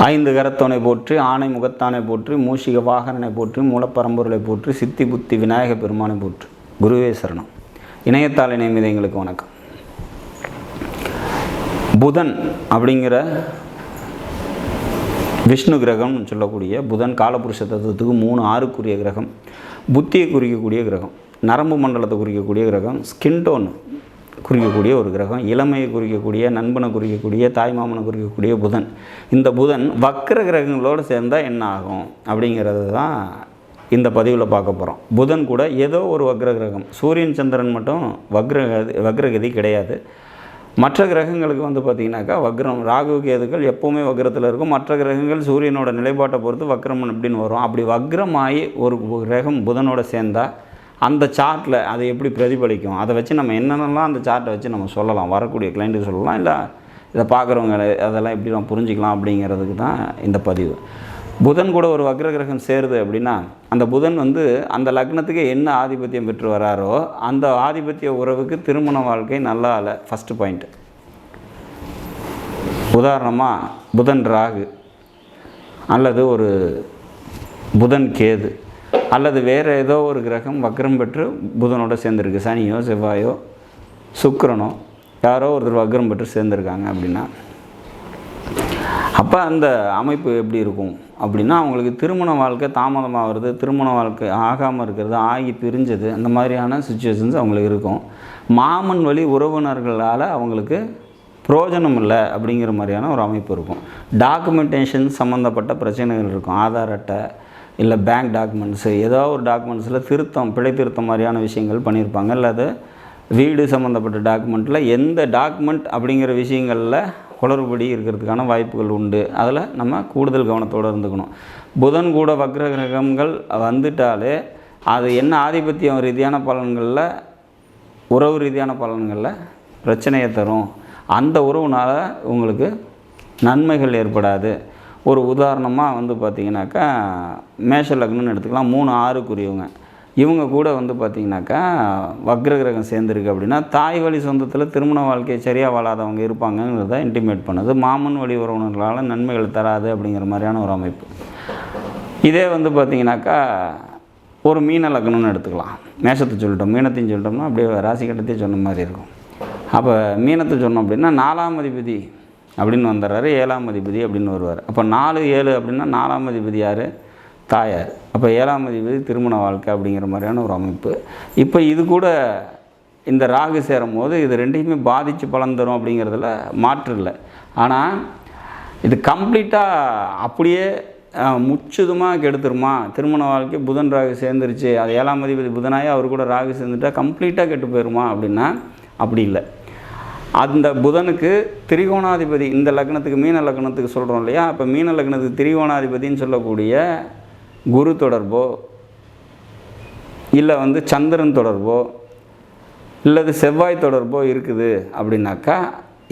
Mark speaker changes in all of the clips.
Speaker 1: ஐந்து கரத்தோனை போற்றி, ஆணை முகத்தானை போற்றி, மூஷிக வாகனனை போற்றி, மூலப்பரம்பொருளை போற்றி, சித்தி புத்தி விநாயக பெருமானை போற்றி. குருவே சரணம். இணையத்தாள் இணைமீது எங்களுக்கு வணக்கம். புதன் அப்படிங்கிற விஷ்ணு கிரகம்னு சொல்லக்கூடிய புதன் காலபுருஷ தத்துவத்துக்கு 3-6க்குரிய கிரகம், புத்தியை குறிக்கக்கூடிய கிரகம், நரம்பு மண்டலத்தை குறிக்கக்கூடிய கிரகம், ஸ்கின் டோன் குறிக்கக்கூடிய ஒரு கிரகம், இளமையை குறிக்கக்கூடிய, நண்பனை குறிக்கக்கூடிய, தாய்மாமனை குறிக்கக்கூடிய புதன். இந்த புதன் வக்ர கிரகங்களோடு சேர்ந்தால் என்ன ஆகும் அப்படிங்கிறது தான் இந்த பதிவில் பார்க்க போகிறோம். புதன் கூட ஏதோ ஒரு வக்ர கிரகம், சூரியன் சந்திரன் மட்டும் வக்ரகதி கிடையாது. மற்ற கிரகங்களுக்கு வந்து பார்த்திங்கனாக்கா வக்ரம், ராகு கேதுக்கள் எப்போவுமே வக்ரத்தில் இருக்கும். மற்ற கிரகங்கள் சூரியனோட நிலைப்பாட்டை பொறுத்து வக்ரம் அப்படின்னு வரும். அப்படி வக்ரமாகி ஒரு கிரகம் புதனோட சேர்ந்தால் அந்த சார்ட்டில் அதை எப்படி பிரதிபலிக்கும், அதை வச்சு நம்ம என்னென்னலாம் அந்த சார்ட்டை வச்சு நம்ம சொல்லலாம், வரக்கூடிய கிளைண்ட்டுக்கு சொல்லலாம், இல்லை இதை பார்க்குறவங்க அதெல்லாம் எப்படி நம்ம புரிஞ்சிக்கலாம் அப்படிங்கிறதுக்கு தான் இந்த பதிவு. புதன் கூட ஒரு வக்ர கிரகம் சேருது அப்படின்னா அந்த புதன் வந்து அந்த லக்னத்துக்கு என்ன ஆதிபத்தியம் பெற்று வராரோ அந்த ஆதிபத்திய உறவுக்கு திருமண வாழ்க்கை நல்லா இல்லை. First point. உதாரணமாக புதன் ராகு அல்லது ஒரு புதன் கேது அல்லது வேறு ஏதோ ஒரு கிரகம் வக்ரம் பெற்று புதனோட சேர்ந்துருக்கு, சனியோ செவ்வாயோ சுக்கிரனோ யாரோ ஒருத்தர் வக்ரம் பெற்று சேர்ந்துருக்காங்க அப்படின்னா அப்போ அந்த அமைப்பு எப்படி இருக்கும் அப்படின்னா அவங்களுக்கு திருமண வாழ்க்கை தாமதமாகிறது, திருமண வாழ்க்கை ஆகாமல் இருக்கிறது, ஆகி பிரிஞ்சது, அந்த மாதிரியான சுச்சுவேஷன்ஸ் அவங்களுக்கு இருக்கும். மாமன் வழி உறவினர்களால் அவங்களுக்கு பிரயோஜனம் இல்லை அப்படிங்கிற மாதிரியான ஒரு அமைப்பு இருக்கும். டாக்குமெண்டேஷன் சம்மந்தப்பட்ட பிரச்சனைகள் இருக்கும். ஆதார் அட்டை இல்லை பேங்க் டாக்குமெண்ட்ஸு, ஏதோ ஒரு டாக்குமெண்ட்ஸில் திருத்தம், பிழை திருத்தம் மாதிரியான விஷயங்கள் பண்ணியிருப்பாங்க. அல்லது வீடு சம்மந்தப்பட்ட டாக்குமெண்ட்டில் எந்த டாக்குமெண்ட் அப்படிங்கிற விஷயங்களில் குளறுபடி இருக்கிறதுக்கான வாய்ப்புகள் உண்டு. அதில் நம்ம கூடுதல் கவனத்தோடு இருந்துக்கணும். புதன் கூட வக்ர கிரகங்கள் வந்துட்டாலே அது என்ன ஆதிபத்தியம் ரீதியான பலன்களில், உறவு ரீதியான பலன்களில் பிரச்சனையை தரும். அந்த உறவுனால் உங்களுக்கு நன்மைகள் ஏற்படாது. ஒரு உதாரணமாக வந்து பார்த்திங்கனாக்கா மேஷ லக்னம்னு எடுத்துக்கலாம். 3-6க்குரியவங்க இவங்க கூட வந்து பார்த்திங்கனாக்கா வக்ர கிரகம் சேர்ந்துருக்கு அப்படின்னா தாய் வழி சொந்தத்தில் திருமண வாழ்க்கையை சரியாக வாழாதவங்க இருப்பாங்கங்கிறத இன்டிமேட் பண்ணுது. மாமன் வழி உறவினர்களால் நன்மைகள் தராது அப்படிங்கிற மாதிரியான ஒரு அமைப்பு. இதே வந்து பார்த்திங்கனாக்கா ஒரு மீன லக்னம்னு எடுத்துக்கலாம். மேஷத்தை சொல்லிட்டோம், மீனத்தையும் சொல்லிட்டோம்னா அப்படியே ராசி கட்டத்தையும் சொன்ன மாதிரி இருக்கும். அப்போ மீனத்தை சொன்னோம் அப்படின்னா 4ஆம் அதிபதி அப்படின்னு வந்துடுறாரு, 7ஆம் அதிபதி அப்படின்னு வருவார். அப்போ 4-7 அப்படின்னா 4ஆம் அதிபதி யார்? தாயார். அப்போ 7ஆம் அதிபதி திருமண வாழ்க்கை அப்படிங்கிற மாதிரியான ஒரு அமைப்பு. இப்போ இது கூட இந்த ராகு சேரும் போது இது ரெண்டையுமே பாதித்து பலன் தரும் அப்படிங்கிறதுல மாற்று இல்லை. ஆனால் இது கம்ப்ளீட்டாக அப்படியே முச்சுதுமாக கெடுத்துருமா? திருமண வாழ்க்கை புதன் ராகு சேர்ந்துருச்சு, அது 7ஆம் அதிபதி புதனாயே அவர் கூட ராகு சேர்ந்துட்டா கம்ப்ளீட்டாக கெட்டு போயிடுமா அப்படின்னா அப்படி இல்லை. அந்த புதனுக்கு திரிகோணாதிபதி, இந்த லக்னத்துக்கு மீன லக்னத்துக்கு சொல்கிறோம் இல்லையா, அப்போ மீன லக்னத்துக்கு திரிகோணாதிபதின்னு சொல்லக்கூடிய குரு தொடர்போ இல்லை வந்து சந்திரன் தொடர்போ இல்லது செவ்வாய் தொடர்போ இருக்குது அப்படின்னாக்கா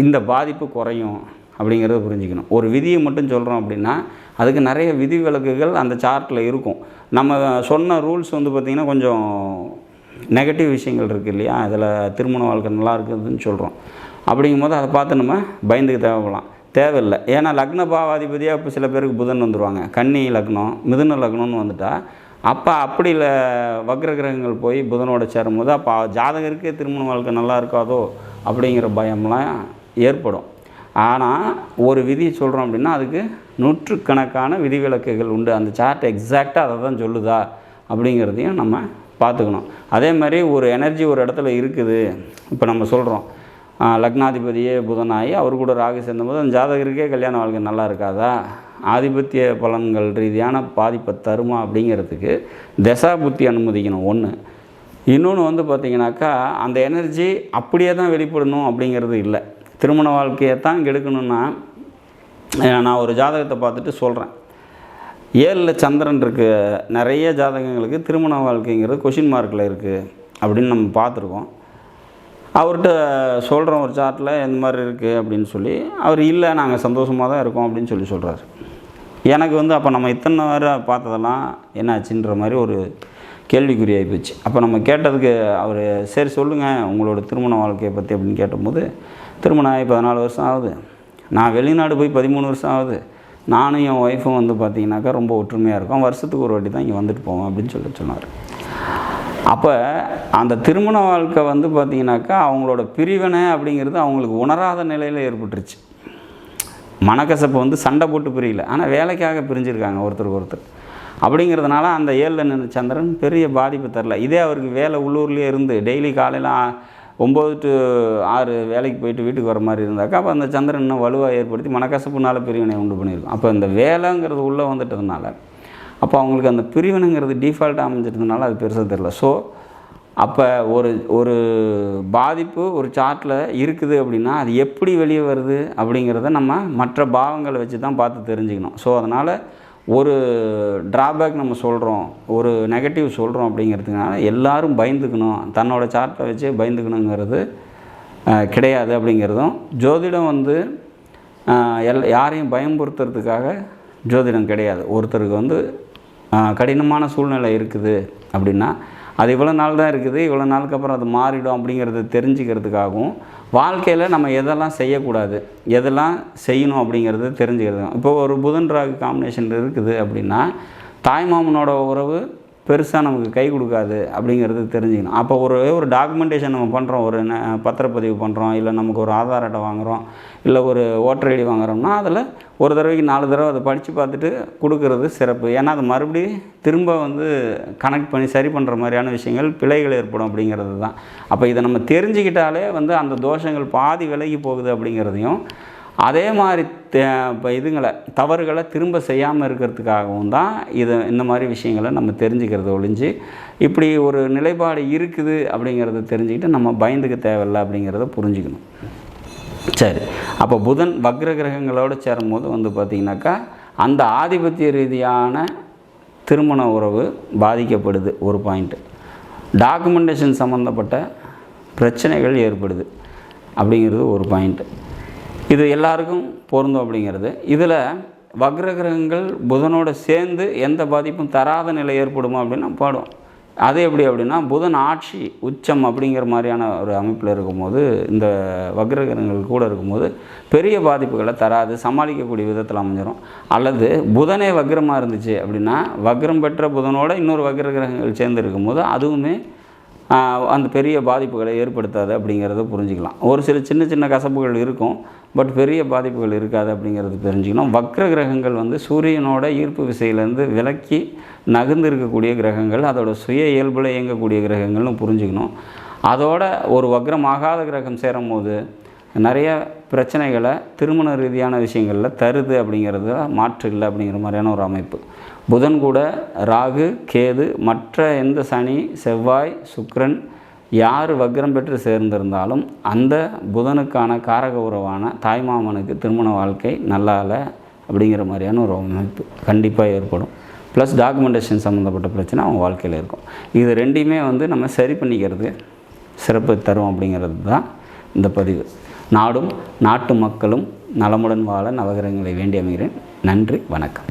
Speaker 1: இந்த பாதிப்பு குறையும் அப்படிங்கிறத புரிஞ்சுக்கணும். ஒரு விதியை மட்டும் சொல்கிறோம் அப்படின்னா அதுக்கு நிறைய விதி விலக்குகள் அந்த சார்ட்டில் இருக்கும். நம்ம சொன்ன ரூல்ஸ் வந்து பார்த்திங்கன்னா கொஞ்சம் நெகட்டிவ் விஷயங்கள் இருக்குது இல்லையா, அதில் திருமண வாழ்க்கை நல்லா இருக்குதுன்னு சொல்கிறோம். அப்படிங்கும்போது அதை பார்த்து நம்ம பயந்துக்கு தேவையில்லை. ஏன்னா லக்ன பாவாதிபதியாக இப்போ சில பேருக்கு புதன் வந்துடுவாங்க. கன்னி லக்னம், மிதுன லக்னம்னு வந்துட்டால் அப்போ அப்படி இல்லை வக்ர கிரகங்கள் போய் புதனோட சேரும்போது அப்போ ஜாதகருக்கே திருமண வாழ்க்கை நல்லா இருக்காதோ அப்படிங்கிற பயம்லாம் ஏற்படும். ஆனால் ஒரு விதியை சொல்கிறோம் அப்படின்னா அதுக்கு நூற்றுக்கணக்கான விதிவிலக்குகள் உண்டு. அந்த சார்ட் எக்ஸாக்டாக அதை தான் சொல்லுதா அப்படிங்கிறதையும் நம்ம பார்த்துக்கணும். அதே மாதிரி ஒரு எனர்ஜி ஒரு இடத்துல இருக்குது, இப்போ நம்ம சொல்கிறோம் லக்னாதிபதியே புதனாகி அவர் கூட ராகு சேர்ந்தபோது அந்த ஜாதகருக்கே கல்யாண வாழ்க்கை நல்லா இருக்காதா, ஆதிபத்திய பலன்கள் ரீதியான பாதிப்பை தருமா அப்படிங்கிறதுக்கு தசா புத்தி அனுமதிக்கணும் ஒன்று. இன்னொன்று வந்து பார்த்திங்கனாக்கா அந்த எனர்ஜி அப்படியே தான் வெளிப்படணும் அப்படிங்கிறது இல்லை. திருமண வாழ்க்கையை தான் கெடுக்கணுன்னா நான் ஒரு ஜாதகத்தை பார்த்துட்டு சொல்கிறேன். 7ல் சந்திரன் இருக்குது, நிறைய ஜாதகங்களுக்கு திருமண வாழ்க்கைங்கிறது கொஷின் மார்க்கில் இருக்குது அப்படின்னு நம்ம பார்த்துருக்கோம். அவர்கிட்ட சொல்கிறோம் ஒரு சார்ட்டில் எந்த மாதிரி இருக்குது அப்படின்னு சொல்லி, அவர் இல்லை நாங்கள் சந்தோஷமாக தான் இருக்கோம் அப்படின்னு சொல்கிறாரு. எனக்கு வந்து அப்போ நம்ம இத்தனை வரை பார்த்ததெல்லாம் என்னாச்சுன்ற மாதிரி ஒரு கேள்விக்குறியாகி போச்சு. அப்போ நம்ம கேட்டதுக்கு அவர் சரி சொல்லுங்கள் உங்களோட திருமண வாழ்க்கையை பற்றி அப்படின்னு கேட்டபோது, திருமணம் ஆகி 14 வருஷம் ஆகுது, நான் வெளிநாடு போய் 13 வருஷம் ஆகுது, நானும் என் ஒய்ஃபும் வந்து பார்த்திங்கனாக்கா ரொம்ப ஒற்றுமையாக இருக்கோம், வருஷத்துக்கு ஒரு வாட்டி தான் இங்கே வந்துட்டு போவோம் அப்படின்னு சொன்னார். அப்போ அந்த திருமண வாழ்க்கை வந்து பார்த்திங்கனாக்கா அவங்களோட பிரிவினை அப்படிங்கிறது அவங்களுக்கு உணராத நிலையில் ஏற்பட்டுருச்சு. மனக்கசப்பு வந்து சண்டை போட்டு பிரியல, ஆனால் வேலைக்காக பிரிஞ்சிருக்காங்க ஒருத்தருக்கு ஒருத்தர். அப்படிங்கிறதுனால அந்த 7ல் நின்ற சந்திரன் பெரிய பாதிப்பு தரல. இதே அவருக்கு வேலை உள்ளூர்லேயே இருந்து டெய்லி காலையில் 9 to 6 வேலைக்கு போயிட்டு வீட்டுக்கு வர மாதிரி இருந்தாக்கா அப்போ அந்த சந்திரன் இன்னும் வலுவாக ஏற்படுத்தி மனக்கசப்புனால பிரிவினை உண்டு பண்ணியிருக்கும். அப்போ இந்த வேலைங்கிறது உள்ளே வந்துட்டதுனால அப்போ அவங்களுக்கு அந்த பிரிவினைங்கிறது டிஃபால்ட்டாக அமைஞ்சிட்டதுனால அது பெருசாக தெரியல. ஸோ அப்போ ஒரு பாதிப்பு ஒரு சார்ட்டில் இருக்குது அப்படின்னா அது எப்படி வெளியே வருது அப்படிங்கிறத நம்ம மற்ற பாவங்களை வச்சு தான் பார்த்து தெரிஞ்சுக்கணும். ஸோ அதனால் ஒரு ட்ராபேக் நம்ம சொல்கிறோம், ஒரு நெகட்டிவ் சொல்கிறோம் அப்படிங்கிறதுனால எல்லோரும் பயந்துக்கணும், தன்னோட சார்ட்டை வச்சு பயந்துக்கணுங்கிறது கிடையாது. அப்படிங்கிறதும் ஜோதிடம் வந்து யாரையும் பயம்படுத்துறதுக்காக ஜோதிடம் கிடையாது. ஒருத்தருக்கு வந்து கடினமான சூழ்நிலை இருக்குது அப்படின்னா அது இவ்வளோ நாள் தான் இருக்குது, இவ்வளோ நாளுக்கு அப்புறம் அது மாறிடும் அப்படிங்கிறத தெரிஞ்சுக்கிறதுக்காகவும் வாழ்க்கையில் நம்ம எதெல்லாம் செய்யக்கூடாது எதெல்லாம் செய்யணும் அப்படிங்கிறது தெரிஞ்சுக்கிறது. இப்போ ஒரு புதன் ராகு காம்பினேஷன் இருக்குது அப்படின்னா தாய்மாமனோட உறவு பெருசாக நமக்கு கை கொடுக்காது அப்படிங்கிறது தெரிஞ்சுக்கணும். அப்போ ஒரு டாக்குமெண்டேஷன் நம்ம பண்ணுறோம், ஒரு பத்திரப்பதிவு பண்ணுறோம், இல்லை நமக்கு ஒரு ஆதார் அட்டை வாங்குகிறோம், இல்லை ஒரு ஓட்டர் ஐடி வாங்குகிறோம்னா அதில் ஒரு தடவைக்கு 4 தடவை அதை படித்து பார்த்துட்டு கொடுக்கறது சிறப்பு. ஏன்னா அது மறுபடியும் திரும்ப வந்து கனெக்ட் பண்ணி சரி பண்ணுற மாதிரியான விஷயங்கள் பிழைகள் ஏற்படும் அப்படிங்கிறது தான். அப்போ இதை நம்ம தெரிஞ்சுக்கிட்டாலே வந்து அந்த தோஷங்கள் பாதி விலகி போகுது அப்படிங்கிறதையும் அதே மாதிரி இப்போ தவறுகளை திரும்ப செய்யாமல் இருக்கிறதுக்காகவும் தான் இந்த மாதிரி விஷயங்களை நம்ம தெரிஞ்சுக்கிறத ஒழிஞ்சு இப்படி ஒரு நிலைப்பாடு இருக்குது அப்படிங்கிறத தெரிஞ்சுக்கிட்டு நம்ம பயந்துக்க தேவையில்லை அப்படிங்கிறத புரிஞ்சுக்கணும். சரி, அப்போ புதன் வக்ர கிரகங்களோடு சேரும்போது வந்து பார்த்திங்கனாக்கா அந்த ஆதிபத்திய ரீதியான திருமண உறவு பாதிக்கப்படுது. ஒரு பாயிண்ட்டு டாக்குமெண்டேஷன் சம்மந்தப்பட்ட பிரச்சனைகள் ஏற்படுது அப்படிங்கிறது ஒரு பாயிண்ட்டு. இது எல்லாருக்கும் பொருந்தும் அப்படிங்கிறது. இதில் வக்ர கிரகங்கள் புதனோடு சேர்ந்து எந்த பாதிப்பும் தராத நிலை ஏற்படுமா அப்படின்னா பாடும். அது எப்படி அப்படின்னா புதன் ஆட்சி உச்சம் அப்படிங்கிற மாதிரியான ஒரு அமைப்பில் இருக்கும்போது இந்த வக்ர கிரகங்கள் கூட இருக்கும்போது பெரிய பாதிப்புகளை தராது, சமாளிக்கக்கூடிய விதத்தில் அமைஞ்சிடும். அல்லது புதனே வக்ரமாக இருந்துச்சு அப்படின்னா வக்ரம் பெற்ற புதனோட இன்னொரு வக்ர கிரகங்கள் சேர்ந்து இருக்கும்போது அதுவுமே அந்த பெரிய பாதிப்புகளை ஏற்படுத்தாது அப்படிங்கிறத புரிஞ்சுக்கலாம். ஒரு சில சின்ன சின்ன கசப்புகள் இருக்கும், பட் பெரிய பாதிப்புகள் இருக்காது அப்படிங்கிறது தெரிஞ்சுக்கணும். வக்ர கிரகங்கள் வந்து சூரியனோட ஈர்ப்பு விசையிலேருந்து விலக்கி நகர்ந்து இருக்கக்கூடிய கிரகங்கள், அதோட சுய இயல்பில் இயங்கக்கூடிய கிரகங்கள்னு புரிஞ்சுக்கணும். அதோட ஒரு வக்ரமாகாத கிரகம் சேரும் போது நிறைய பிரச்சனைகளை திருமண ரீதியான விஷயங்களில் தருது அப்படிங்கிறது மாற்று இல்லை அப்படிங்கிற மாதிரியான ஒரு அமைப்பு. புதன் கூட ராகு கேது மற்ற எந்த சனி செவ்வாய் சுக்கிரன் யார் வக்ரம் பெற்று சேர்ந்திருந்தாலும் அந்த புதனுக்கான காரக உறவான தாய்மாமனுக்கு திருமண வாழ்க்கை நல்லா இல்லை அப்படிங்கிற மாதிரியான ஒரு அமைப்பு கண்டிப்பாக ஏற்படும். ப்ளஸ் டாக்குமெண்டேஷன் சம்மந்தப்பட்ட பிரச்சனை அவங்க வாழ்க்கையில் இருக்கும். இது ரெண்டையுமே வந்து நம்ம சரி பண்ணிக்கிறது சிறப்பு தரும் அப்படிங்கிறது தான் இந்த பதிவு. நாடும் நாட்டு மக்களும் நலமுடன் வாழ நவகிரகங்களை வேண்டி அமைகிறேன். நன்றி, வணக்கம்.